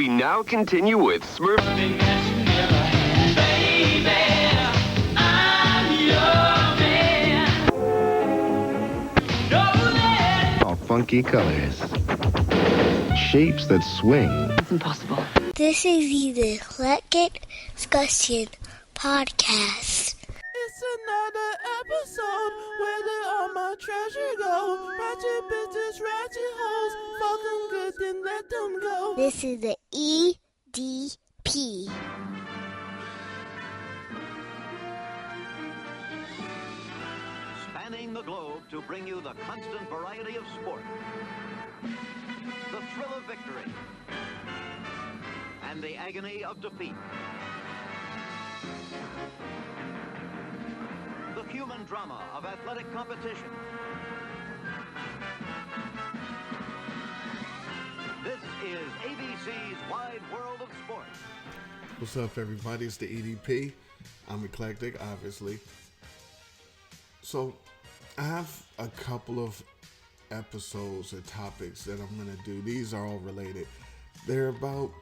We now continue with Smurf. All funky colors. Shapes that swing. It's impossible. This is the Eclectic Discussion Podcast. It's another episode where did all my treasure go? Ratchet bitches, ratchet hoes, fuck them good, then let them go. This is the EDP. Spanning the globe to bring you the constant variety of sport, the thrill of victory, and the agony of defeat. The human drama of athletic competition. This is ABC's Wide World of Sport. What's up, everybody? It's the EDP. I'm Eclectic, obviously. So, I have a couple of episodes or topics that I'm going to do. These are all related. They're about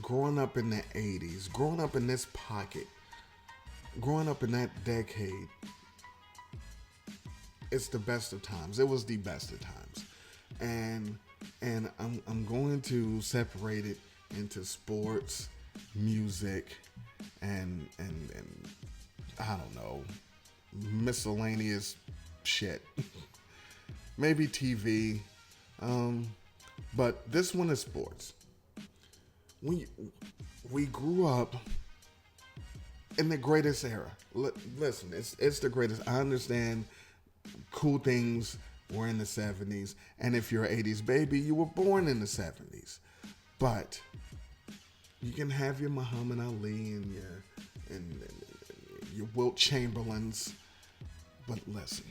growing up in the 80s, growing up in this pocket, growing up in that decade. It's the best of times. It was the best of times. And I'm going to separate it into sports, music, and I don't know, miscellaneous shit. Maybe TV. But this one is sports. We grew up in the greatest era. Listen, it's the greatest. I understand cool things were in the 70s, and if you're an 80s baby, you were born in the 70s. But you can have your Muhammad Ali and your Wilt Chamberlains, but listen,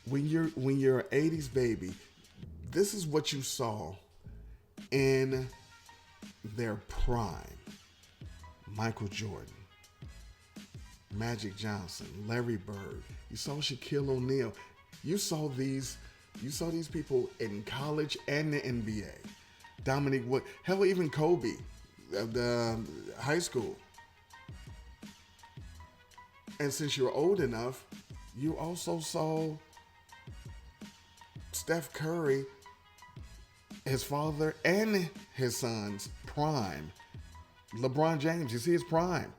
when you're an 80s baby, this is what you saw in their prime. Michael Jordan, Magic Johnson, Larry Bird. You saw Shaquille O'Neal. You saw these people in college and the NBA. Dominique Wood, hell, even Kobe, the high school. And since you're old enough, you also saw Steph Curry, his father and his son's prime. LeBron James, you see his prime.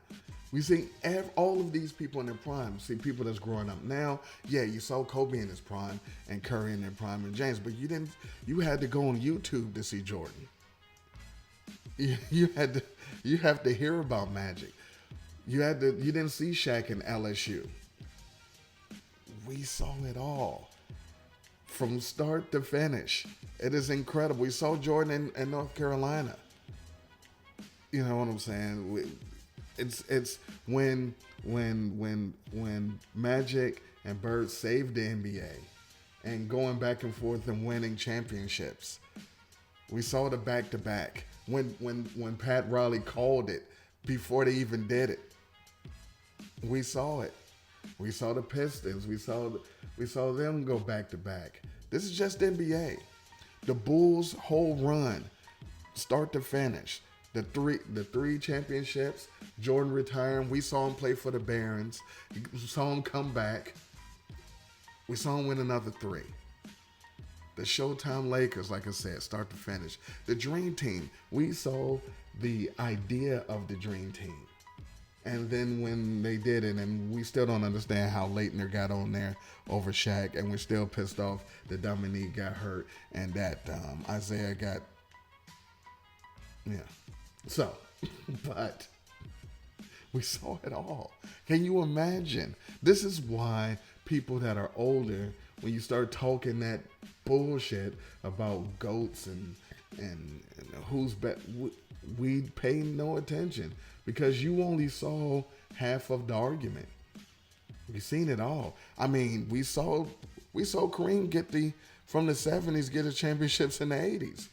We see all of these people in their prime. See people that's growing up now. Yeah, you saw Kobe in his prime and Curry in their prime and James, but you had to go on YouTube to see Jordan. You have to hear about Magic. You didn't see Shaq in LSU. We saw it all from start to finish. It is incredible. We saw Jordan in North Carolina. You know what I'm saying? It's when Magic and Bird saved the NBA and going back and forth and winning championships. We saw the back-to-back when Pat Riley called it before they even did it. We saw it. We saw the Pistons. We saw them go back-to-back. This is just NBA. The Bulls' whole run, start to finish. The three championships, Jordan retiring. We saw him play for the Barons. We saw him come back. We saw him win another 3. The Showtime Lakers, like I said, start to finish. The Dream Team, we saw the idea of the Dream Team. And then when they did it, and we still don't understand how Leitner got on there over Shaq, and we're still pissed off that Dominique got hurt and that Isaiah got, yeah. So, but we saw it all. Can you imagine? This is why people that are older, when you start talking that bullshit about GOATs and who's better, we pay no attention because you only saw half of the argument. We've seen it all. I mean, we saw Kareem from the 70s get his championships in the 80s.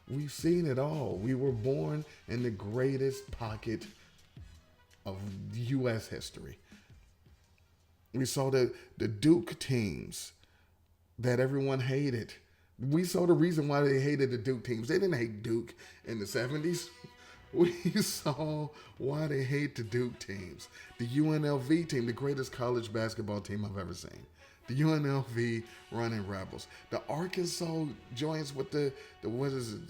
We've seen it all. We were born in the greatest pocket of U.S. history. We saw the Duke teams that everyone hated We saw the reason why they hated the Duke teams. They didn't hate Duke in the 70s. We saw why they hate the Duke teams. The UNLV team, the greatest college basketball team I've ever seen. The UNLV running Rebels. The Arkansas joints with the what is it?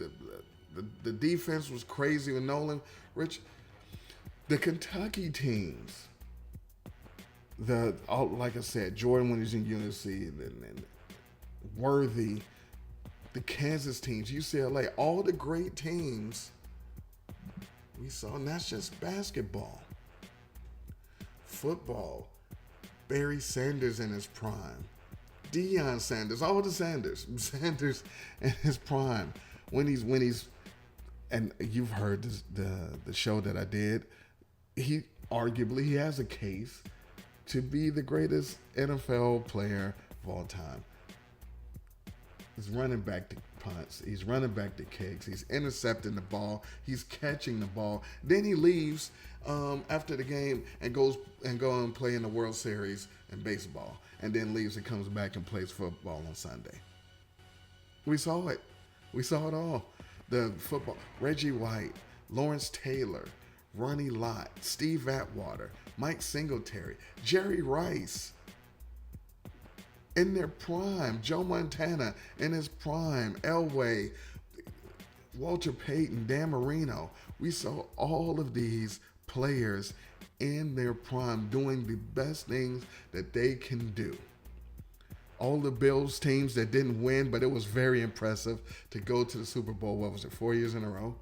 The defense was crazy with Nolan Rich. The Kentucky teams. Like I said, Jordan when he's in UNC, and Worthy, the Kansas teams, UCLA, all the great teams we saw, and that's just basketball. Football, Barry Sanders in his prime, Deion Sanders, all the Sanders in his prime. When he's, and you've heard the show that I did, he arguably has a case to be the greatest NFL player of all time. He's running back the punts. He's running back the kicks. He's intercepting the ball. He's catching the ball. Then he leaves after the game and go and play in the World Series in baseball. And then leaves and comes back and plays football on Sunday. We saw it. We saw it all. The football. Reggie White, Lawrence Taylor, Ronnie Lott, Steve Atwater, Mike Singletary, Jerry Rice in their prime, Joe Montana in his prime, Elway, Walter Payton, Dan Marino. We saw all of these players in their prime doing the best things that they can do. All the Bills teams that didn't win, but it was very impressive to go to the Super Bowl, 4 years in a row?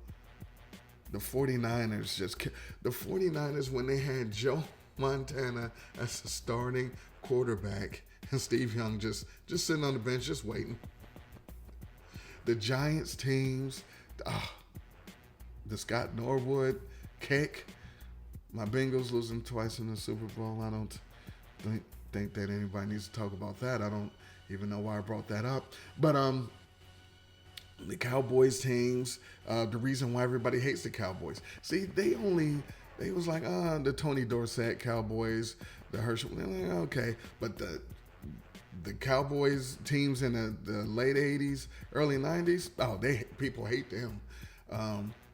The 49ers, when they had Joe Montana as the starting quarterback and Steve Young just sitting on the bench, just waiting. The Giants teams, the Scott Norwood kick, my Bengals losing twice in the Super Bowl. I don't think that anybody needs to talk about that. I don't even know why I brought that up. But the Cowboys teams, the reason why everybody hates the Cowboys. See, they was like, the Tony Dorsett Cowboys, the Herschel, okay. But the Cowboys teams in the late 80s, early 90s, people hate them.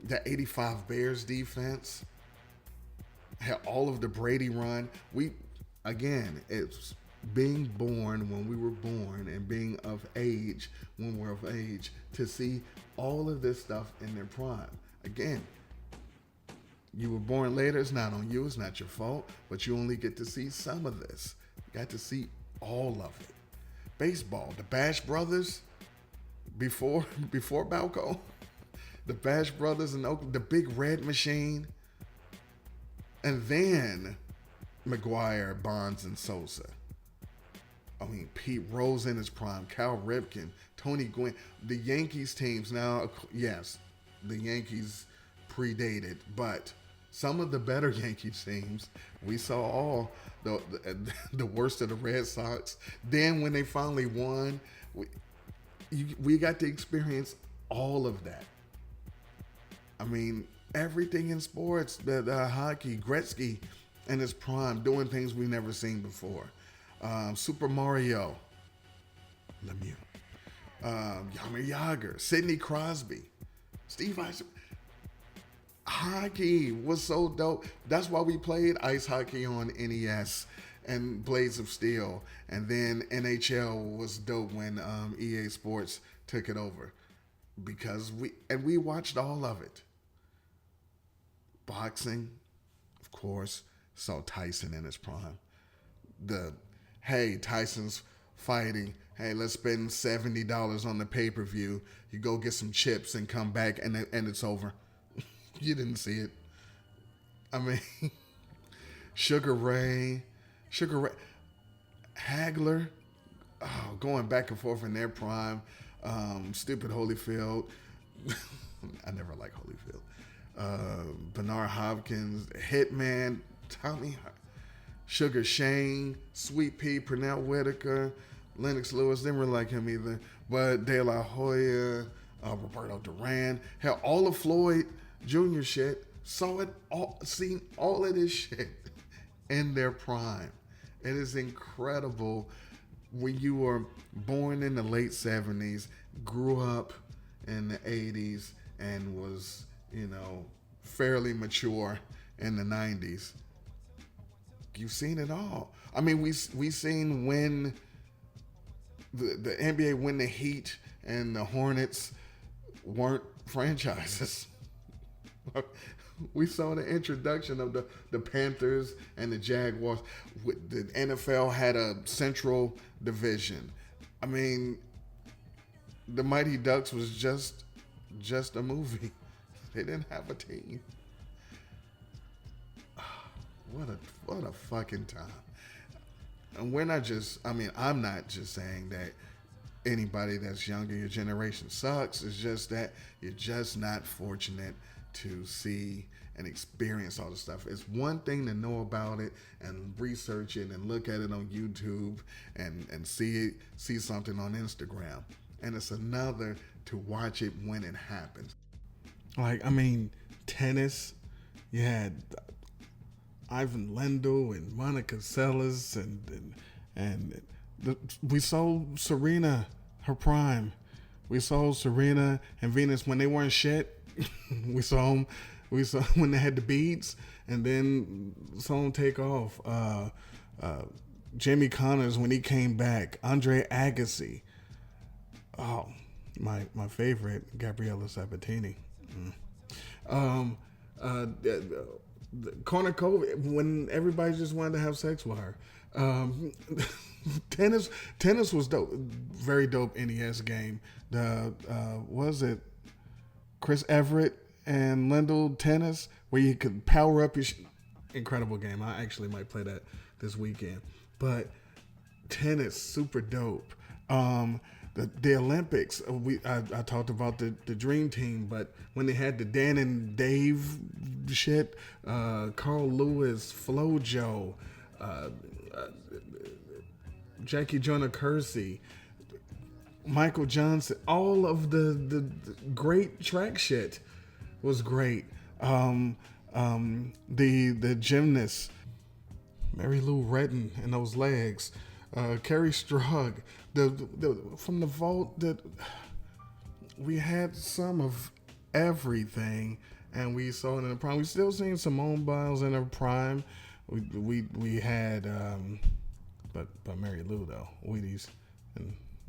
The 85 Bears defense had all of the Brady run. It's being born when we were born and being of age when we're of age to see all of this stuff in their prime. Again, you were born later, it's not on you, it's not your fault, but you only get to see some of this. You got to see all of it. Baseball, the Bash Brothers, before Balco, the Bash Brothers and the Big Red Machine, and then McGuire, Bonds, and Sosa. I mean, Pete Rose in his prime, Cal Ripken, Tony Gwynn. The Yankees teams now, yes, the Yankees predated, but some of the better Yankees teams, we saw all the worst of the Red Sox. Then when they finally won, we got to experience all of that. I mean, everything in sports, the hockey, Gretzky in his prime, doing things we've never seen before. Super Mario Lemieux, Jaromir Jagr, Sidney Crosby, Steve Eisner. Hockey was so dope. That's why we played ice hockey on NES and Blades of Steel. And then NHL was dope when EA Sports took it over. Because we watched all of it. Boxing, of course, saw Tyson in his prime. Tyson's fighting. Hey, let's spend $70 on the pay-per-view. You go get some chips and come back and it's over. You didn't see it. I mean, Sugar Ray, Hagler, going back and forth in their prime. Stupid Holyfield. I never liked Holyfield. Bernard Hopkins, Hitman, Tommy, Sugar Shane, Sweet Pea, Pernell Whitaker, Lennox Lewis. Didn't really like him either. But De La Hoya, Roberto Duran. Hell, all of Floyd Jr. shit. Seen all of this shit in their prime. It is incredible when you were born in the late 70s, grew up in the 80s and was, fairly mature in the 90s. You've seen it all. I mean, we seen when the NBA, when the Heat and the Hornets weren't franchises. We saw the introduction of the Panthers and the Jaguars. The NFL had a central division. I mean, the Mighty Ducks was just a movie. They didn't have a team. What a fucking time. And I'm not just saying that anybody that's younger, your generation sucks. It's just that you're just not fortunate to see and experience all the stuff. It's one thing to know about it and research it and look at it on YouTube and see something on Instagram. And it's another to watch it when it happens. Tennis, you had Ivan Lendl and Monica Seles and we saw Serena, her prime. We saw Serena and Venus when they weren't shit. We saw them when they had the beads, and then saw them take off. Jamie Connors when he came back. Andre Agassi. Oh, my favorite, Gabriella Sabatini. Kournikova when everybody just wanted to have sex with her. Tennis was dope, very dope NES game. Was it Chris Everett and Lendl tennis where you could power up your incredible game. I actually might play that this weekend. But tennis, super dope. The Olympics, I talked about the Dream Team, but when they had the Dan and Dave shit, Carl Lewis, FloJo, Jackie Jonah Kersey, Michael Johnson, all of the great track shit was great. The gymnasts, Mary Lou Retton and those legs, Carrie Strug, from the vault, that we had some of everything, and we saw it in the prime. We still seen Simone Biles in her prime. We had, but Mary Lou though, Wheaties,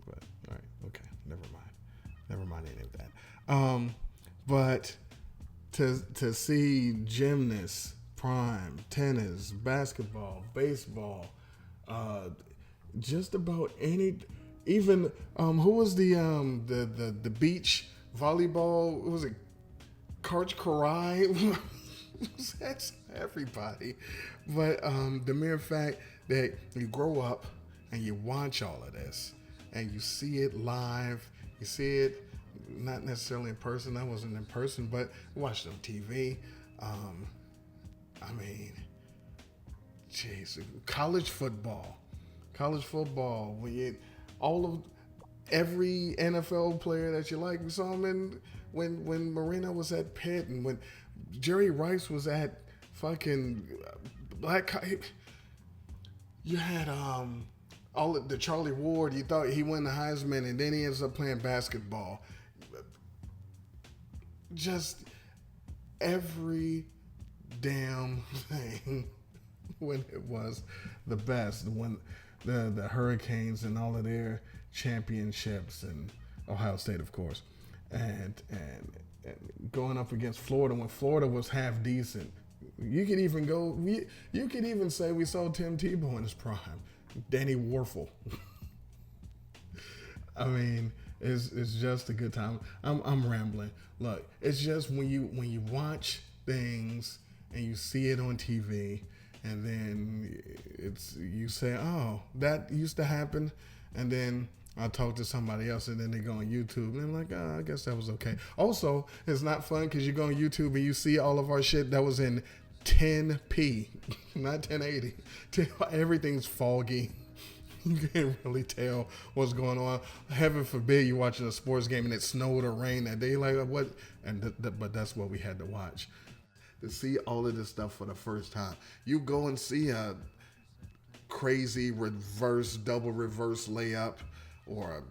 but all right, okay, never mind any of that. But to see gymnasts, prime, tennis, basketball, baseball, just about any, even who was the beach volleyball? Was it Karch Karai? That's everybody. But the mere fact that you grow up and you watch all of this and you see it live, you see it not necessarily in person. I wasn't in person, but watched it on TV. Jeez, college football, when you, all of every NFL player that you like, we saw them in when Marina was at Pitt and when Jerry Rice was at fucking you had all of the Charlie Ward. You thought he won the Heisman, and then he ends up playing basketball. Just every damn thing when it was the best. When the Hurricanes and all of their championships, and Ohio State, of course, and going up against Florida when Florida was half decent. You could even say we saw Tim Tebow in his prime, Danny Warfel. I mean, it's just a good time. I'm rambling. Look, it's just when you watch things and you see it on TV, and then you say, oh, that used to happen, and then I talk to somebody else, and then they go on YouTube, and I'm like, oh, I guess that was okay. Also, it's not fun because you go on YouTube and you see all of our shit that was in 10p, not 1080. Everything's foggy. You can't really tell what's going on. Heaven forbid you're watching a sports game and it snowed or rained that day. Like, what? But that's what we had to watch. To see all of this stuff for the first time. You go and see a crazy double reverse layup, or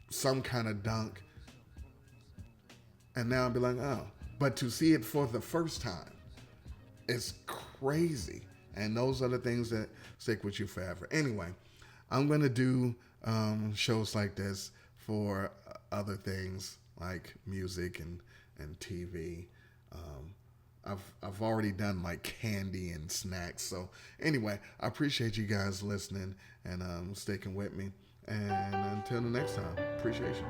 some kind of dunk, and now I'll be like, oh. But to see it for the first time is crazy. And those are the things that stick with you forever. Anyway, I'm going to do shows like this for other things like music and TV. I've already done like candy and snacks. So anyway, I appreciate you guys listening and sticking with me. And until the next time, appreciation.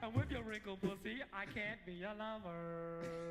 And with your wrinkled pussy, I can't be your lover.